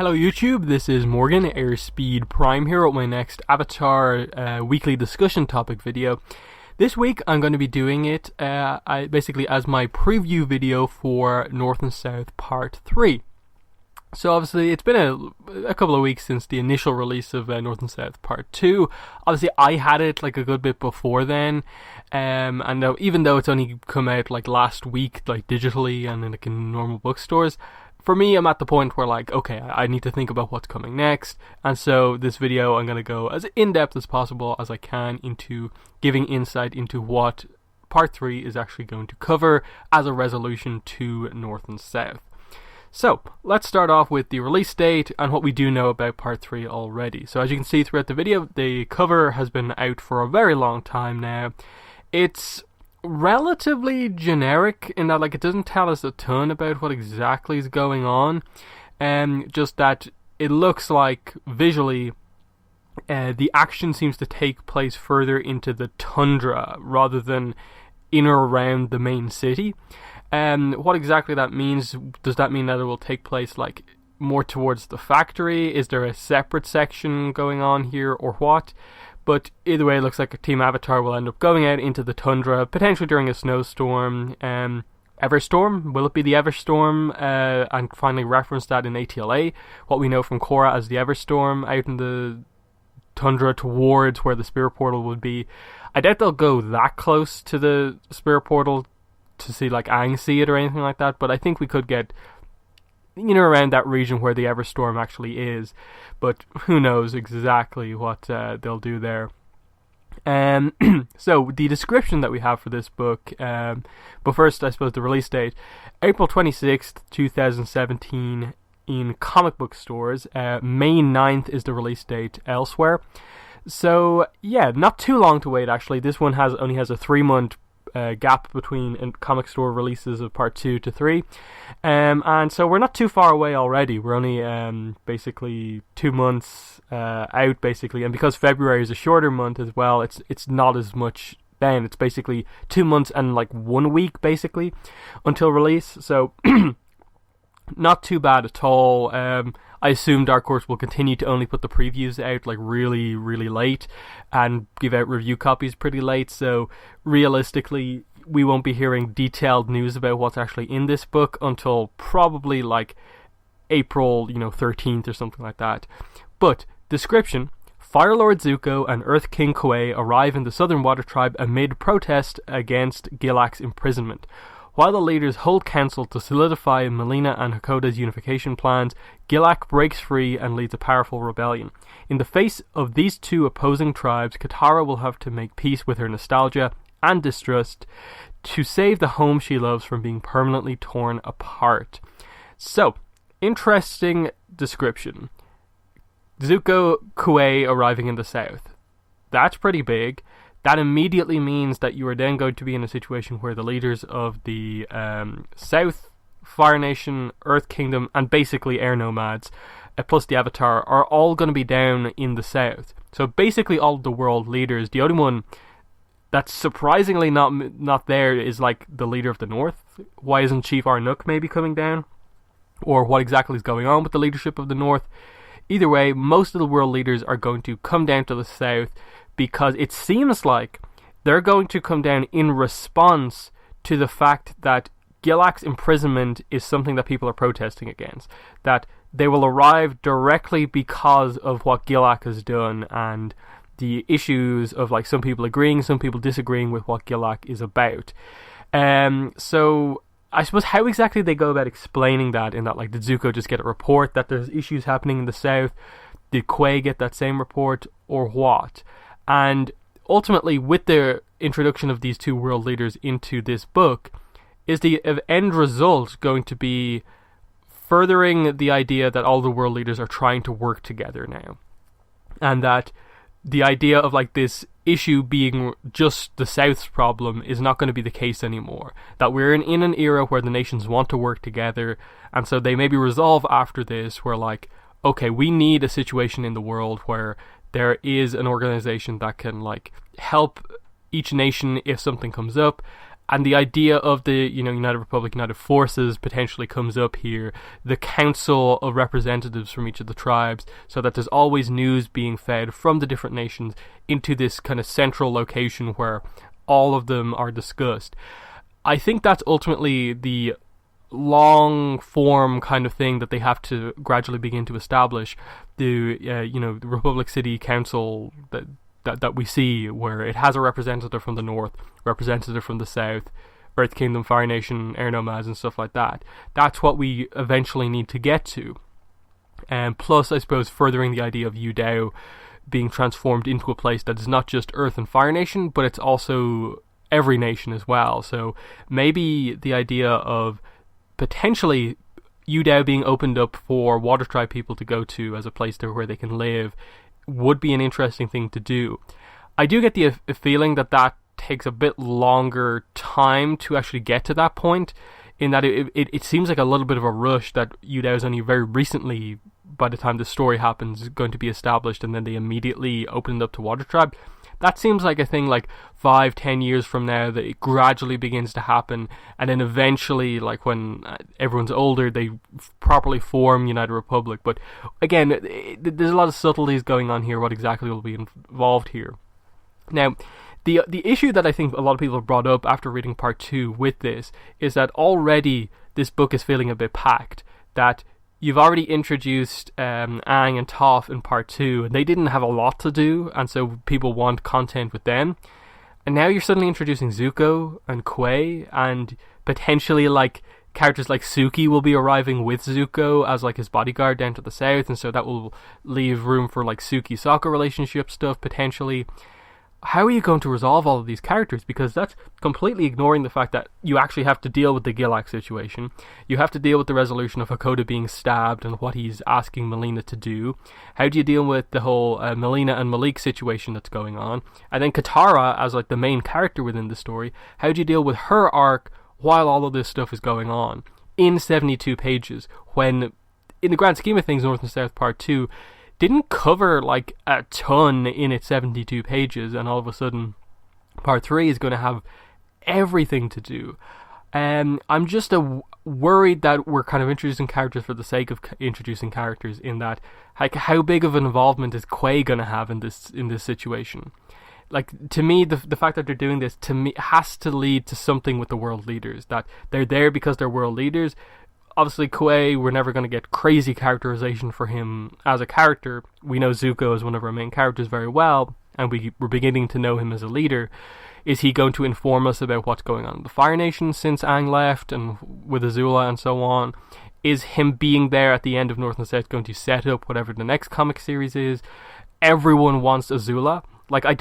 Hello YouTube, this is Morgan, Airspeed Prime here with my next Avatar weekly discussion topic video. This week I'm going to be doing it basically as my preview video for North and South Part 3. So obviously it's been a couple of weeks since the initial release of North and South Part 2. Obviously I had it like a good bit before then, and even though it's only come out like last week, like digitally and in normal bookstores, for me, I'm at the point where like, okay, I need to think about what's coming next, and so this video I'm going to go as in-depth as possible as I can into giving insight into what Part 3 is actually going to cover as a resolution to North and South. So, let's start off with the release date and what we do know about Part 3 already. So as you can see throughout the video, the cover has been out for a very long time now. It's relatively generic in that like it doesn't tell us a ton about what exactly is going on, just that it looks like visually the action seems to take place further into the tundra rather than in or around the main city. What exactly that means, does that mean that it will take place like more towards the factory? Is there a separate section going on here or what? But either way, it looks like a Team Avatar will end up going out into the tundra, potentially during a snowstorm. Everstorm? Will it be the Everstorm? And finally reference that in ATLA, what we know from Korra as the Everstorm out in the tundra towards where the Spirit Portal would be. I doubt they'll go that close to the Spirit Portal to see like Aang see it or anything like that, but I think we could get around that region where the Everstorm actually is, but who knows exactly what they'll do there. So the description that we have for this book, but first I suppose the release date, April 26th 2017 in comic book stores. May 9th is the release date elsewhere. So yeah, not too long to wait actually. This one only has a 3-month gap between comic store releases of Part 2 to 3, and so we're not too far away already. We're only basically 2 months out basically, and because February is a shorter month as well, it's not as much then. It's basically 2 months and like 1 week basically until release, so not too bad at all. I assume Dark Horse will continue to only put the previews out like really, really late and give out review copies pretty late, so realistically we won't be hearing detailed news about what's actually in this book until probably like April 13th or something like that. But description: Fire Lord Zuko and Earth King Kuei arrive in the Southern Water Tribe amid protest against Gilak's imprisonment. While the leaders hold council to solidify Melina and Hakoda's unification plans, Gilak breaks free and leads a powerful rebellion. In the face of these two opposing tribes, Katara will have to make peace with her nostalgia and distrust to save the home she loves from being permanently torn apart. So, interesting description. Zuko Kuei arriving in the south. That's pretty big. That immediately means that you are then going to be in a situation where the leaders of the South, Fire Nation, Earth Kingdom, and basically Air Nomads, plus the Avatar, are all going to be down in the South. So basically all of the world leaders. The only one that's surprisingly not there is like the leader of the North. Why isn't Chief Arnook maybe coming down? Or what exactly is going on with the leadership of the North? Either way, most of the world leaders are going to come down to the South, because it seems like they're going to come down in response to the fact that Gilak's imprisonment is something that people are protesting against. That they will arrive directly because of what Gilak has done and the issues of like some people agreeing, some people disagreeing with what Gilak is about. So I suppose how exactly they go about explaining that, in that like, did Zuko just get a report that there's issues happening in the South? Did Kuei get that same report, or what? And ultimately, with the introduction of these two world leaders into this book, is the end result going to be furthering the idea that all the world leaders are trying to work together now? And that the idea of like this issue being just the South's problem is not going to be the case anymore. That we're in an era where the nations want to work together, and so they maybe resolve after this where like, okay, we need a situation in the world where there is an organization that can like help each nation if something comes up, And the idea of the United Republic, United Forces potentially comes up here. The council of representatives from each of the tribes, so that there's always news being fed from the different nations into this kind of central location where all of them are discussed. I think that's ultimately the long form kind of thing that they have to gradually begin to establish. The the Republic City Council that we see, where it has a representative from the north, representative from the south, Earth Kingdom, Fire Nation, Air Nomads, and stuff like that. That's what we eventually need to get to. And plus, I suppose, furthering the idea of Yu Dao being transformed into a place that is not just Earth and Fire Nation, but it's also every nation as well. So maybe the idea of potentially Yu Dao being opened up for Water Tribe people to go to as a place where they can live would be an interesting thing to do. I do get the feeling that takes a bit longer time to actually get to that point, in that it seems like a little bit of a rush that Yu Dao is only very recently, by the time the story happens, going to be established, and then they immediately opened up to Water Tribe. That seems like a thing like 5-10 years from now that it gradually begins to happen, and then eventually, like when everyone's older, they properly form United Republic. But again, there's a lot of subtleties going on here, what exactly will be involved here. Now, the issue that I think a lot of people have brought up after reading part 2 with this is that already this book is feeling a bit packed, that you've already introduced Aang and Toph in part 2, and they didn't have a lot to do, and so people want content with them. And now you're suddenly introducing Zuko and Quay, and potentially like characters like Suki will be arriving with Zuko as like his bodyguard down to the south, and so that will leave room for like Suki-Sokka relationship stuff potentially. How are you going to resolve all of these characters? Because that's completely ignoring the fact that you actually have to deal with the Gilak situation. You have to deal with the resolution of Hakoda being stabbed and what he's asking Melina to do. How do you deal with the whole Melina and Malik situation that's going on? And then Katara, as like the main character within the story, how do you deal with her arc while all of this stuff is going on in 72 pages, when in the grand scheme of things, North and South Part 2 didn't cover like a ton in its 72 pages, and all of a sudden part 3 is going to have everything to do. I'm just worried that we're kind of introducing characters for the sake of introducing characters, in that like how big of an involvement is Quay going to have in this situation. Like, to me, the fact that they're doing this, to me, has to lead to something with the world leaders, that they're there because they're world leaders. Obviously, Quay, we're never going to get crazy characterization for him as a character. We know Zuko is one of our main characters very well, and we're beginning to know him as a leader. Is he going to inform us about what's going on in the Fire Nation since Aang left, and with Azula and so on? Is him being there at the end of North and South going to set up whatever the next comic series is? Everyone wants Azula. Like, I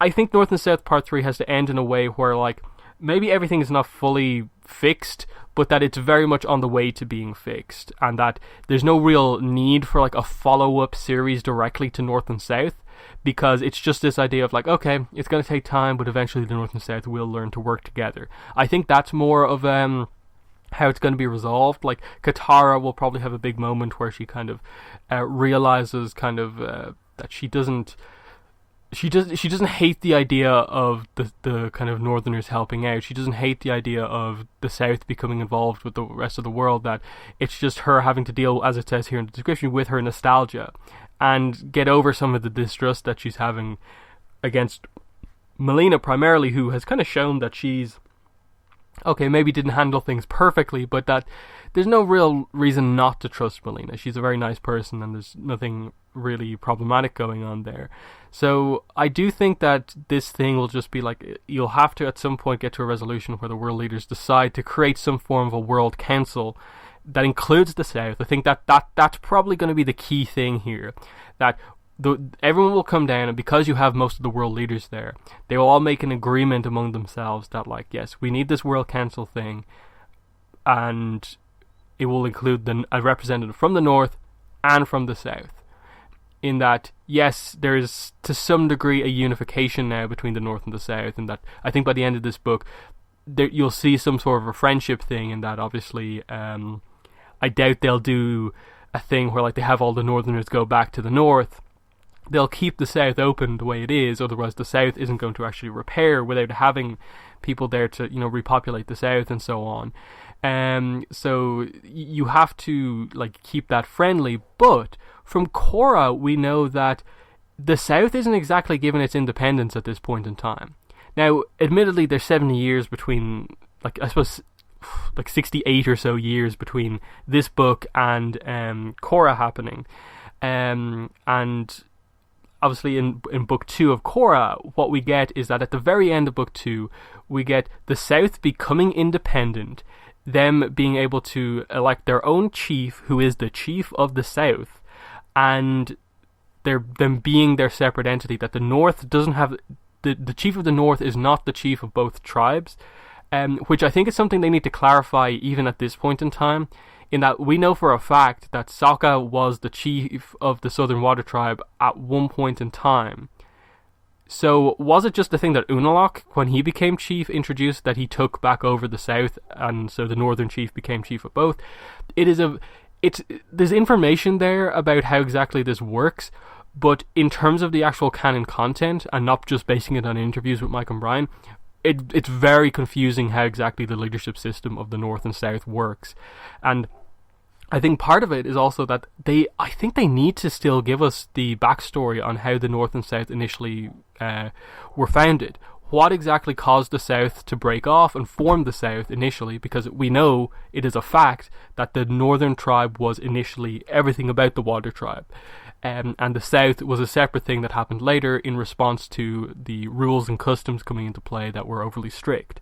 think North and South Part 3 has to end in a way where, like, maybe everything is not fully fixed, but that it's very much on the way to being fixed, and that there's no real need for like a follow-up series directly to North and South, because it's just this idea of like, okay, it's going to take time, but eventually the North and South will learn to work together. I think that's more of how it's going to be resolved. Like, Katara will probably have a big moment where she kind of realizes kind of that she doesn't hate the idea of the kind of Northerners helping out. She doesn't hate the idea of the South becoming involved with the rest of the world. That it's just her having to deal, as it says here in the description, with her nostalgia and get over some of the distrust that she's having against Melina primarily, who has kind of shown that she's okay, maybe didn't handle things perfectly, but that there's no real reason not to trust Melina. She's a very nice person, and there's nothing really problematic going on there. So I do think that this thing will just be like, you'll have to at some point get to a resolution where the world leaders decide to create some form of a world council that includes the South. I think that's probably going to be the key thing here, that everyone will come down, and because you have most of the world leaders there, they will all make an agreement among themselves that, like, yes, we need this world council thing, and it will include a representative from the North and from the South. In that, yes, there is to some degree a unification now between the North and the South, and that I think by the end of this book, you'll see some sort of a friendship thing, and that obviously I doubt they'll do a thing where like they have all the Northerners go back to the North they'll keep the South open the way it is, otherwise the South isn't going to actually repair without having people there to, repopulate the South and so on. So you have to keep that friendly. But from Korra, we know that the South isn't exactly given its independence at this point in time. Now, admittedly, there's 70 years between, I suppose, 68 or so years between this book and Korra happening. And obviously in book 2 of Korra, what we get is that at the very end of book 2, we get the South becoming independent, them being able to elect their own chief, who is the chief of the South, and them being their separate entity, that the North doesn't have... The chief of the North is not the chief of both tribes, which I think is something they need to clarify even at this point in time, in that we know for a fact that Sokka was the chief of the Southern Water Tribe at one point in time. So was it just the thing that Unalaq, when he became chief, introduced, that he took back over the South, and so the Northern chief became chief of both? There's information there about how exactly this works, but in terms of the actual canon content, and not just basing it on interviews with Mike and Brian, it's very confusing how exactly the leadership system of the North and South works. And I think part of it is also that I think they need to still give us the backstory on how the North and South initially were founded. What exactly caused the South to break off and form the South initially, because we know it is a fact that the Northern tribe was initially everything about the Water tribe. And the South was a separate thing that happened later in response to the rules and customs coming into play that were overly strict.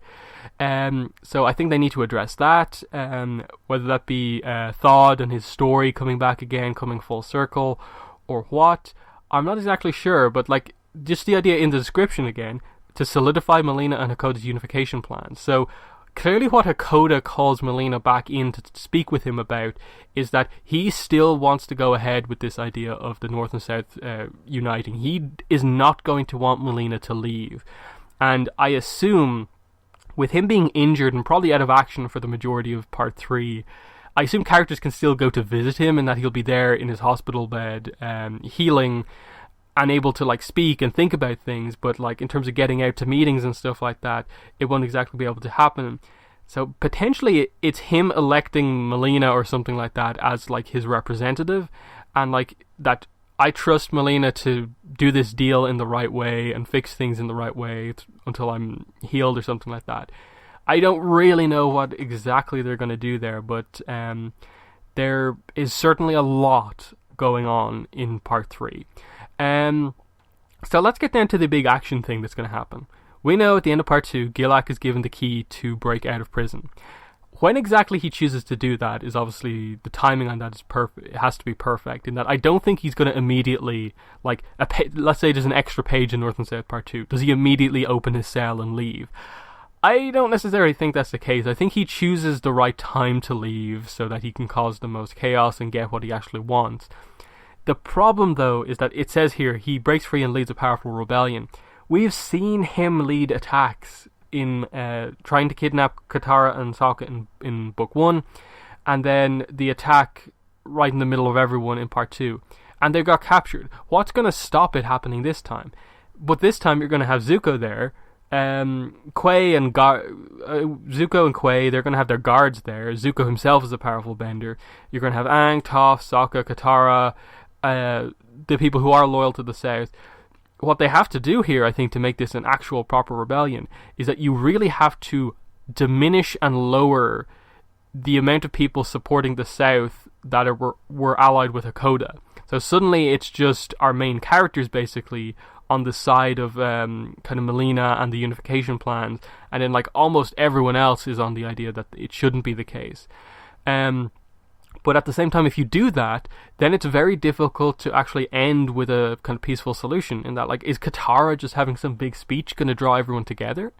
So I think they need to address that, whether that be Thawd and his story coming back again, coming full circle, or what. I'm not exactly sure, but just the idea in the description again, to solidify Melina and Hakoda's unification plan. So clearly what Hakoda calls Melina back in to speak with him about is that he still wants to go ahead with this idea of the North and South uniting. He is not going to want Melina to leave. And I assume, with him being injured and probably out of action for the majority of part 3, I assume characters can still go to visit him, and that he'll be there in his hospital bed, healing, and able to speak and think about things, but in terms of getting out to meetings and stuff like that, it won't exactly be able to happen. So potentially it's him electing Melina or something like that as his representative, and that I trust Melina to do this deal in the right way and fix things in the right way until I'm healed or something like that. I don't really know what exactly they're going to do there, but there is certainly a lot going on in part 3. So let's get down to the big action thing that's going to happen. We know at the end of part 2, Gilak is given the key to break out of prison. When exactly he chooses to do that is obviously, the timing on that is perfect. It has to be perfect, in that I don't think he's going to immediately, let's say there's an extra page in North and South part 2. Does he immediately open his cell and leave? I don't necessarily think that's the case. I think he chooses the right time to leave so that he can cause the most chaos and get what he actually wants. The problem, though, is that it says here he breaks free and leads a powerful rebellion. We've seen him lead attacks in trying to kidnap Katara and Sokka in book 1, and then the attack right in the middle of everyone in part 2, and they got captured. What's going to stop it happening this time? But this time you're going to have Zuko there, Zuko and Quay, they're going to have their guards there. Zuko himself is a powerful bender. You're going to have Aang, Toph, Sokka, Katara, the people who are loyal to the South. What they have to do here, I think, to make this an actual proper rebellion, is that you really have to diminish and lower the amount of people supporting the South that were allied with Hakoda. So suddenly it's just our main characters basically on the side of kind of Melina and the unification plans, and then almost everyone else is on the idea that it shouldn't be the case. But at the same time, if you do that, then it's very difficult to actually end with a kind of peaceful solution. In that, is Katara just having some big speech going to draw everyone together?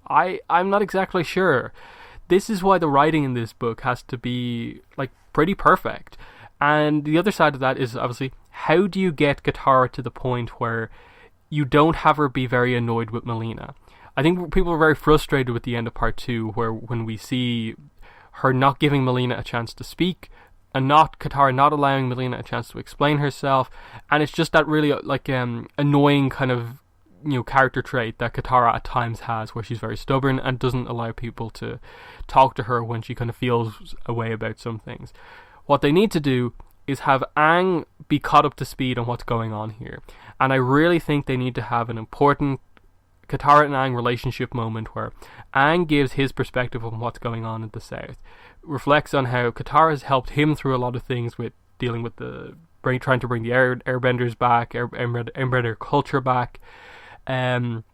I'm not exactly sure. This is why the writing in this book has to be pretty perfect. And the other side of that is obviously, how do you get Katara to the point where you don't have her be very annoyed with Melina? I think people are very frustrated with the end of part 2, when we see her not giving Melina a chance to speak, and not Katara not allowing Melina a chance to explain herself, and it's just that really like annoying kind of character trait that Katara at times has, where she's very stubborn and doesn't allow people to talk to her when she kind of feels a way about some things. What they need to do is have Aang be caught up to speed on what's going on here, and I really think they need to have an important Katara and Aang relationship moment where Aang gives his perspective on what's going on in the South, reflects on how Katara has helped him through a lot of things with dealing with trying to bring the airbenders back, airbender culture back, and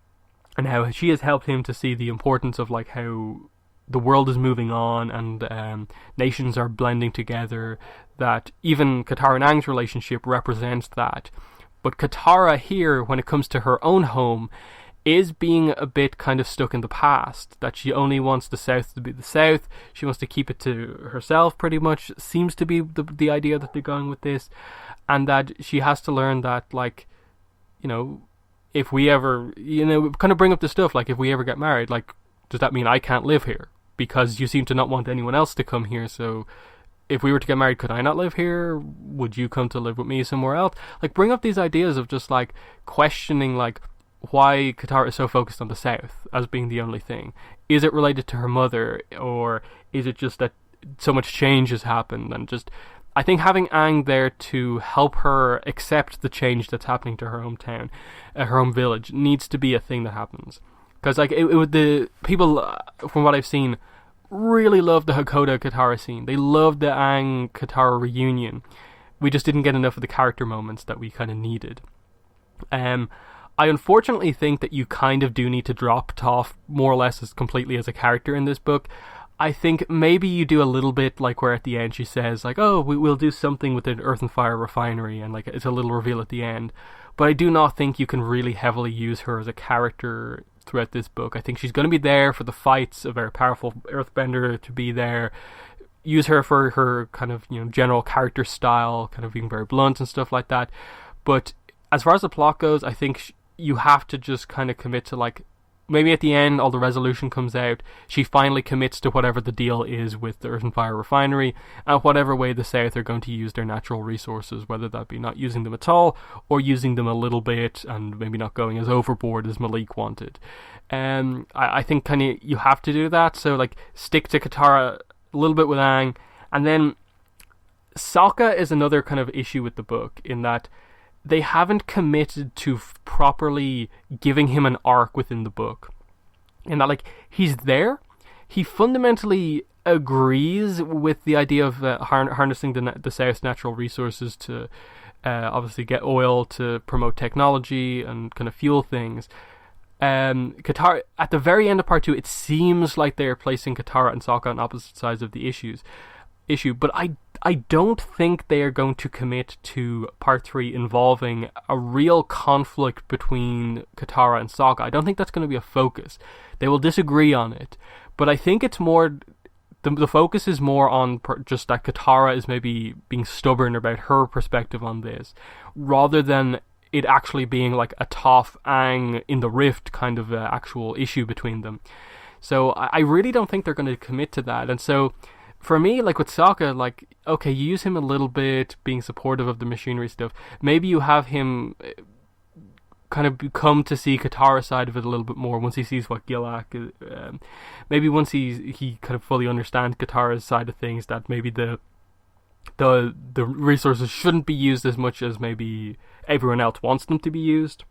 how she has helped him to see the importance of like how the world is moving on and nations are blending together, that even Katara and Aang's relationship represents that. But Katara here, when it comes to her own home, is being a bit kind of stuck in the past, that she only wants the South to be the South, she wants to keep it to herself pretty much, seems to be the idea that they're going with this, and that she has to learn that, like, if we ever, kind of bring up the stuff, like, if we ever get married, like, does that mean I can't live here? Because you seem to not want anyone else to come here, so if we were to get married, could I not live here? Would you come to live with me somewhere else? Like, bring up these ideas of just, like, questioning, like, why Katara is so focused on the South as being the only thing. Is it related to her mother, or is it just that so much change has happened? And just, I think having Aang there to help her accept the change that's happening to her hometown, her home village, needs to be a thing that happens. Because like the people, from what I've seen, really love the Hakoda Katara scene. They loved the Aang Katara reunion. We just didn't get enough of the character moments that we kind of needed. I unfortunately think that you kind of do need to drop Toph more or less as completely as a character in this book. I think maybe you do a little bit like where at the end she says like, oh, we'll do something with an Earth and Fire refinery, and like it's a little reveal at the end. But I do not think you can really heavily use her as a character throughout this book. I think she's going to be there for the fights, a very powerful earthbender to be there. Use her for her kind of general character style, kind of being very blunt and stuff like that. But as far as the plot goes, I think you have to just kind of commit to, like, maybe at the end all the resolution comes out, she finally commits to whatever the deal is with the Earth and Fire refinery, and whatever way the South are going to use their natural resources, whether that be not using them at all or using them a little bit and maybe not going as overboard as Malik wanted. I think kind of you have to do that, so like stick to Katara a little bit with Aang, and then Sokka is another kind of issue with the book in that they haven't committed to properly giving him an arc within the book. And that, like, he's there. He fundamentally agrees with the idea of harnessing the South's natural resources to obviously get oil, to promote technology and kind of fuel things. Katara, at the very end of part 2, it seems like they're placing Katara and Sokka on opposite sides of the issue, but I don't think they are going to commit to part 3 involving a real conflict between Katara and Sokka. I don't think that's going to be a focus. They will disagree on it, but I think it's more, the focus is more on just that Katara is maybe being stubborn about her perspective on this, rather than it actually being like a Toph Aang in the rift kind of actual issue between them. So I really don't think they're going to commit to that, and so for me, like with Sokka, like, okay, you use him a little bit, being supportive of the machinery stuff. Maybe you have him kind of come to see Katara's side of it a little bit more once he sees what Gilak is. Maybe once he kind of fully understands Katara's side of things, that maybe the resources shouldn't be used as much as maybe everyone else wants them to be used.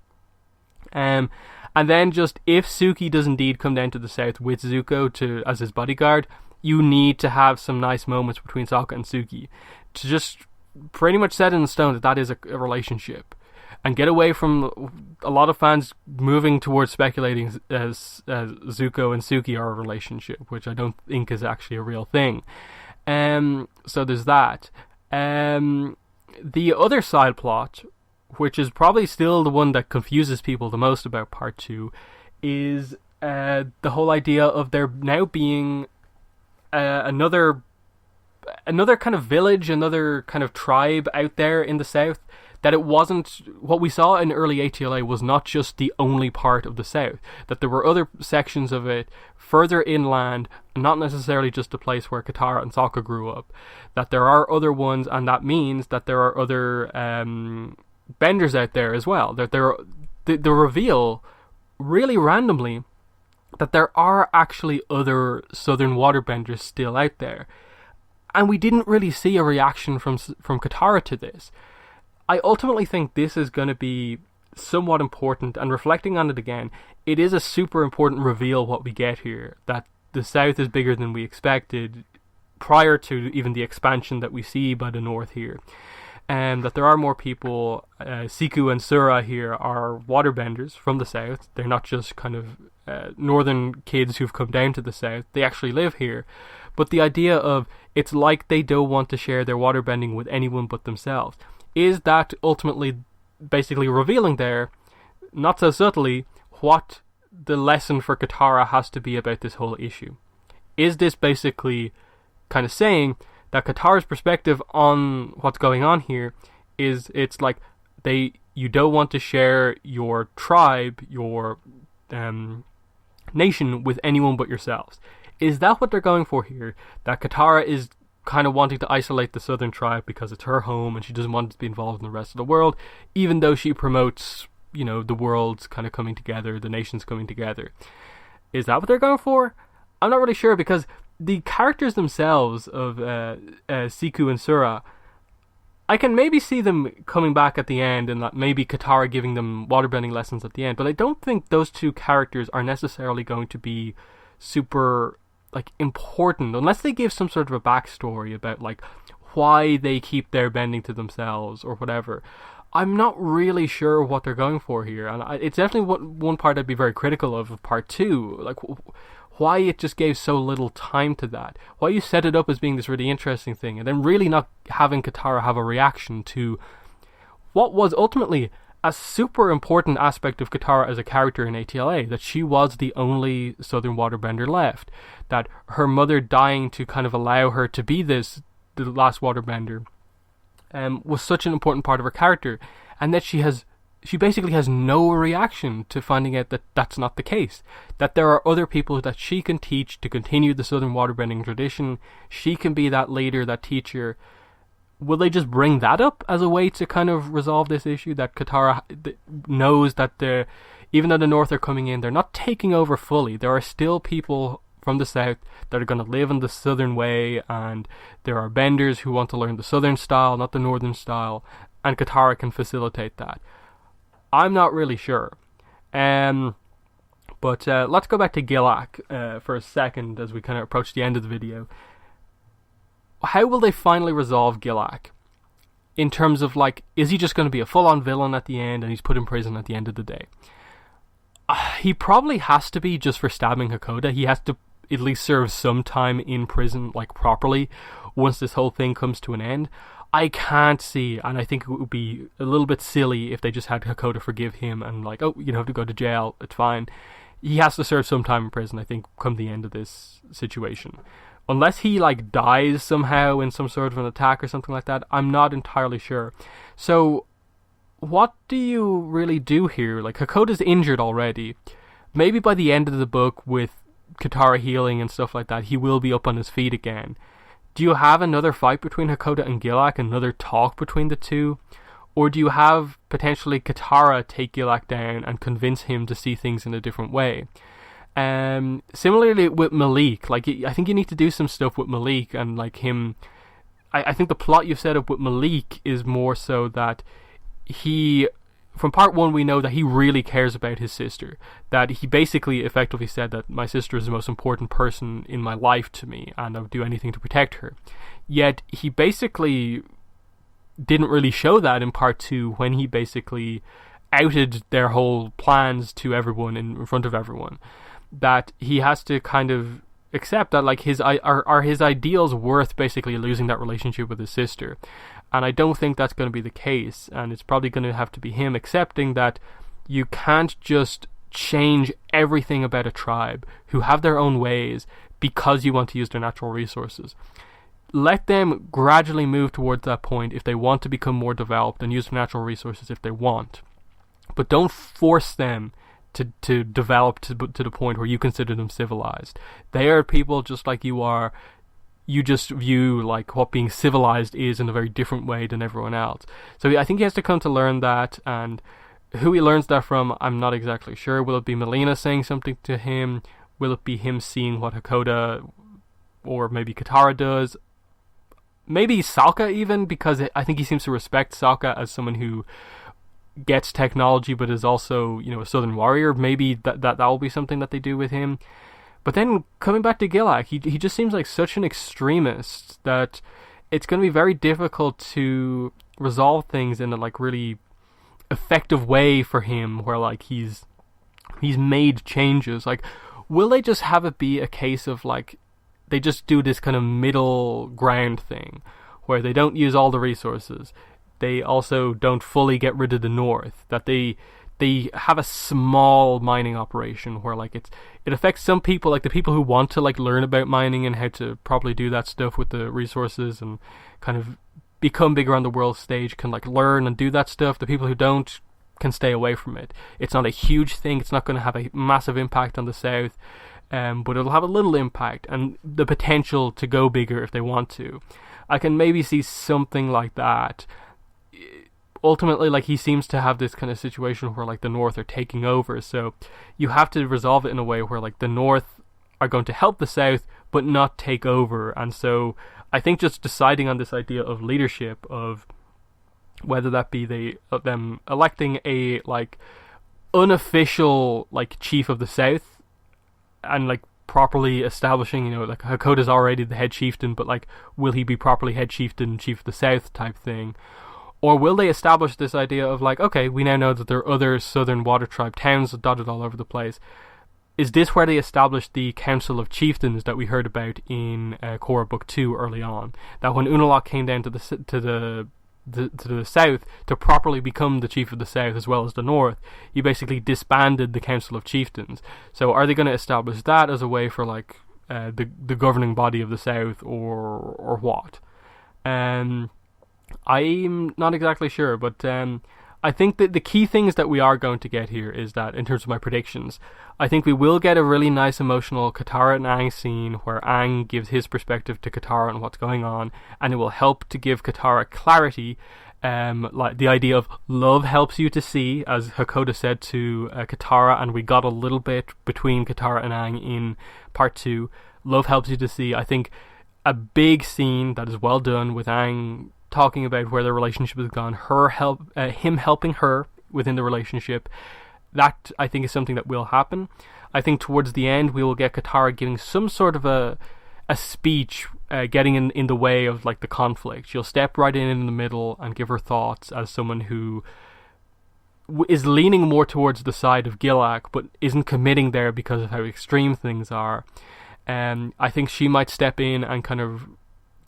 And then just, if Suki does indeed come down to the South with Zuko as his bodyguard, you need to have some nice moments between Sokka and Suki to just pretty much set in stone that is a relationship, and get away from a lot of fans moving towards speculating as Zuko and Suki are a relationship, which I don't think is actually a real thing. So there's that. The other side plot, which is probably still the one that confuses people the most about part 2, is the whole idea of there now being another kind of village, another kind of tribe out there in the South that it wasn't, what we saw in early ATLA was not just the only part of the South, that there were other sections of it further inland, not necessarily just the place where Katara and Sokka grew up, that there are other ones, and that means that there are other benders out there as well. That the reveal, really randomly, that there are actually other Southern waterbenders still out there. And we didn't really see a reaction from Katara to this. I ultimately think this is going to be somewhat important, and reflecting on it again, it is a super important reveal what we get here, that the South is bigger than we expected prior to even the expansion that we see by the North here. And that there are more people. Siku and Sura here are waterbenders from the South. They're not just kind of northern kids who've come down to the South. They actually live here. But the idea of, it's like they don't want to share their waterbending with anyone but themselves, is that ultimately basically revealing there, not so subtly, what the lesson for Katara has to be about this whole issue? Is this basically kind of saying that Katara's perspective on what's going on here is, it's like you don't want to share your tribe, your nation with anyone but yourselves? Is that what they're going for here? That Katara is kind of wanting to isolate the Southern tribe because it's her home and she doesn't want to be involved in the rest of the world, even though she promotes, the world's kind of coming together, the nations coming together? Is that what they're going for? I'm not really sure, because the characters themselves of Siku and Sura, I can maybe see them coming back at the end, and that maybe Katara giving them waterbending lessons at the end, but I don't think those two characters are necessarily going to be super important, unless they give some sort of a backstory about why they keep their bending to themselves or whatever. I'm not really sure what they're going for here, and it's definitely one part I'd be very critical of part 2. Why it just gave so little time to that. Why you set it up as being this really interesting thing, and then really not having Katara have a reaction to what was ultimately a super important aspect of Katara as a character in ATLA, that she was the only Southern waterbender left, that her mother dying to kind of allow her to be the last waterbender was such an important part of her character, and that she basically has no reaction to finding out that that's not the case, that there are other people that she can teach to continue the Southern waterbending tradition. She can be that leader, that teacher. Will they just bring that up as a way to kind of resolve this issue, that Katara knows that even though the North are coming in, they're not taking over fully. There are still people from the South that are going to live in the Southern way, and there are benders who want to learn the Southern style, not the Northern style, and Katara can facilitate that. I'm not really sure. But let's go back to Gilak for a second as we kind of approach the end of the video. How will they finally resolve Gilak? In terms of, is he just going to be a full-on villain at the end and he's put in prison at the end of the day? He probably has to be, just for stabbing Hakoda. He has to at least serve some time in prison, properly, once this whole thing comes to an end. I can't see, and I think it would be a little bit silly if they just had Hakoda forgive him and you have to go to jail, it's fine. He has to serve some time in prison, I think, come the end of this situation. Unless he dies somehow in some sort of an attack or something like that, I'm not entirely sure. So what do you really do here? Hakoda's injured already. Maybe by the end of the book, with Katara healing and stuff like that, he will be up on his feet again. Do you have another fight between Hakoda and Gilak, another talk between the two? Or do you have potentially Katara take Gilak down and convince him to see things in a different way? Similarly with Malik, I think you need to do some stuff with Malik and him. I think the plot you've set up with Malik is more so that from part 1 we know that he really cares about his sister, that he basically effectively said that my sister is the most important person in my life to me and I would do anything to protect her. Yet he basically didn't really show that in part 2, when he basically outed their whole plans to everyone in front of everyone. That he has to kind of accept that are his ideals worth basically losing that relationship with his sister. And I don't think that's going to be the case, and it's probably going to have to be him accepting that you can't just change everything about a tribe who have their own ways because you want to use their natural resources. let them gradually move towards that point if they want to become more developed and use natural resources if they want. But don't force them to develop to the point where you consider them civilized. They are people just like you are. You just view like what being civilized is in a very different way than everyone else. So I think he has to come to learn that, and who he learns that from, I'm not exactly sure. Will it be Melina saying something to him? Will it be him seeing what Hakoda or maybe Katara does? Maybe Sokka even, because I think he seems to respect Sokka as someone who gets technology but is also, a Southern warrior. Maybe that will be something that they do with him. But then coming back to Gilak, he just seems like such an extremist that it's going to be very difficult to resolve things in a like really effective way for him, where like he's made changes. Like, will they just have it be a case of like they just do this kind of middle ground thing where they don't use all the resources, they also don't fully get rid of the North, that they have a small mining operation where like it affects some people, like the people who want to like learn about mining and how to properly do that stuff with the resources and kind of become bigger on the world stage can like learn and do that stuff. The people who don't can stay away from it. It's not a huge thing, it's not going to have a massive impact on the South, but it'll have a little impact and the potential to go bigger if they want to. I can maybe see something like that. Ultimately, like, he seems to have this kind of situation where like the North are taking over, so you have to resolve it in a way where like the North are going to help the South but not take over. And so I think just deciding on this idea of leadership, of whether that be them electing a like unofficial like chief of the South and like properly establishing, like Hakoda's already the head chieftain, but like will he be properly head chieftain, chief of the South type thing? Or will they establish this idea of like, okay, we now know that there are other Southern Water Tribe towns dotted all over the place. Is this where they established the Council of Chieftains that we heard about in Korra Book 2 early on? That when Unalaq came down to the south to properly become the chief of the South as well as the North, he basically disbanded the Council of Chieftains. So are they going to establish that as a way for like the governing body of the South, or what? I'm not exactly sure, but I think that the key things that we are going to get here is that, in terms of my predictions, I think we will get a really nice emotional Katara and Aang scene where Aang gives his perspective to Katara on what's going on, and it will help to give Katara clarity. Like the idea of love helps you to see, as Hakoda said to Katara, and we got a little bit between Katara and Aang in part 2. Love helps you to see. I think a big scene that is well done with Aang talking about where their relationship has gone, him helping her within the relationship, that I think is something that will happen. I think towards the end we will get Katara giving some sort of a speech, getting in the way of like the conflict. She'll step right in the middle and give her thoughts as someone who is leaning more towards the side of Gilak but isn't committing there because of how extreme things are. I think she might step in and kind of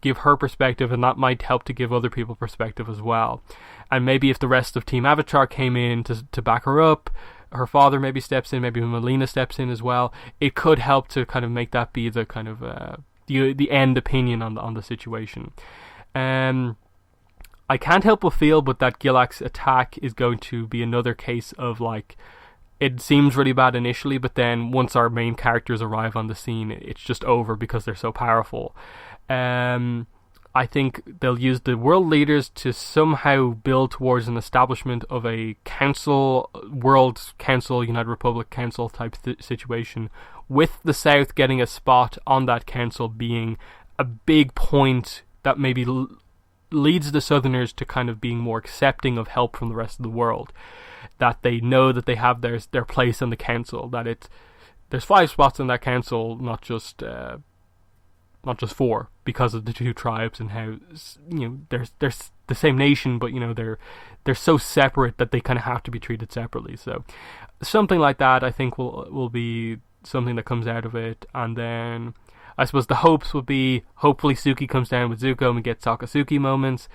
give her perspective, and that might help to give other people perspective as well. And maybe if the rest of Team Avatar came in to back her up, her father maybe steps in, maybe Melina steps in as well, it could help to kind of make that be the kind of the end opinion on the situation. I can't help but feel but that Gilak's attack is going to be another case of like, it seems really bad initially, but then once our main characters arrive on the scene, it's just over because they're so powerful. I think they'll use the world leaders to somehow build towards an establishment of a council, World Council, United Republic Council type situation, with the South getting a spot on that council being a big point that maybe leads the Southerners to kind of being more accepting of help from the rest of the world. That they know that they have their place in the council, that there's 5 spots in that council, not just 4, because of the 2 tribes and how they're the same nation, but they're so separate that they kind of have to be treated separately. So something like that I think will be something that comes out of it. And then I suppose the hopes would be, hopefully Suki comes down with Zuko and we get Sakasuki moments.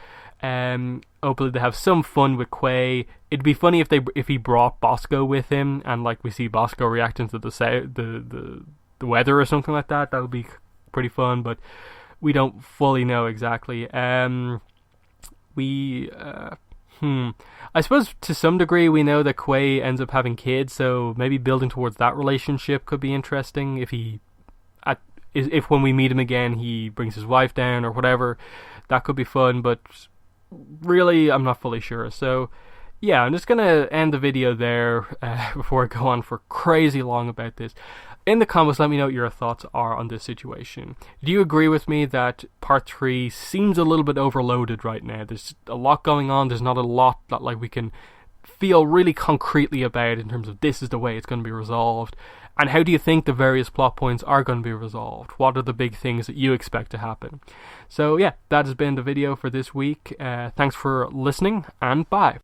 Hopefully they have some fun with Quay. It'd be funny if he brought Bosco with him, and like we see Bosco reacting to the weather or something like that. That would be pretty fun. But we don't fully know exactly. I suppose to some degree we know that Quay ends up having kids, so maybe building towards that relationship could be interesting. If when we meet him again he brings his wife down or whatever, that could be fun. But really, I'm not fully sure. So yeah, I'm just gonna end the video there before I go on for crazy long about this. In the comments, let me know what your thoughts are on this situation. Do you agree with me that part 3 seems a little bit overloaded right now? There's a lot going on. There's not a lot that we can feel really concretely about in terms of this is the way it's going to be resolved. And how do you think the various plot points are going to be resolved? What are the big things that you expect to happen? So yeah, that has been the video for this week. Thanks for listening, and bye.